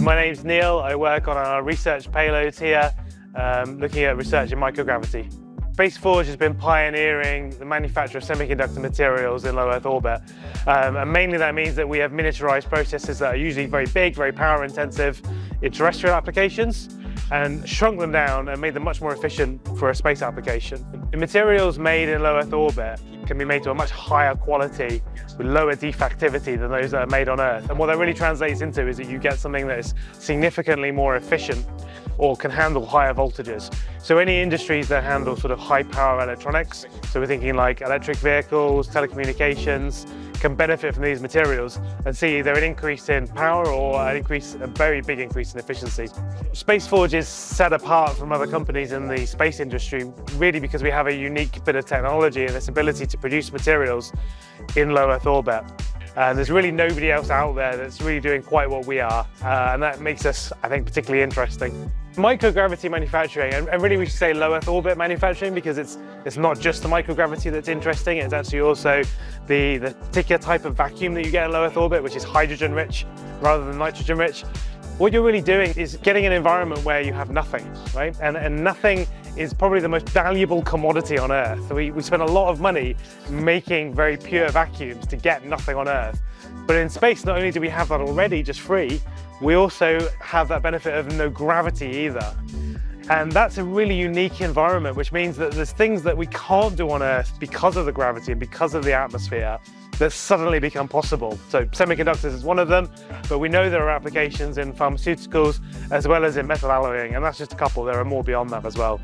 My name's Neil. I work on our research payloads here, looking at research in microgravity. Space Forge has been pioneering the manufacture of semiconductor materials in low Earth orbit. And mainly that means that we have miniaturized processes that are usually very big, very power intensive in terrestrial applications, and shrunk them down and made them much more efficient for a space application. The materials made in low Earth orbit can be made to a much higher quality with lower defectivity than those that are made on Earth. And what that really translates into is that you get something that is significantly more efficient or can handle higher voltages. So any industries that handle sort of high power electronics, so we're thinking like electric vehicles, telecommunications, can benefit from these materials and see either an increase in power or a very big increase in efficiency. Space Forge is set apart from other companies in the space industry really because we have a unique bit of technology and this ability to produce materials in low Earth orbit. And there's really nobody else out there that's really doing quite what we are, and that makes us, I think, particularly interesting. Microgravity manufacturing, and really we should say low Earth orbit manufacturing, because it's not just the microgravity that's interesting, it's actually also the particular type of vacuum that you get in low Earth orbit, which is hydrogen rich rather than nitrogen rich. What you're really doing is getting an environment where you have nothing, right? And nothing is probably the most valuable commodity on Earth. We spend a lot of money making very pure vacuums to get nothing on Earth. But in space, not only do we have that already, just free, we also have that benefit of no gravity either. And that's a really unique environment, which means that there's things that we can't do on Earth because of the gravity and because of the atmosphere that suddenly become possible. So semiconductors is one of them, but we know there are applications in pharmaceuticals as well as in metal alloying, and that's just a couple. There are more beyond that as well.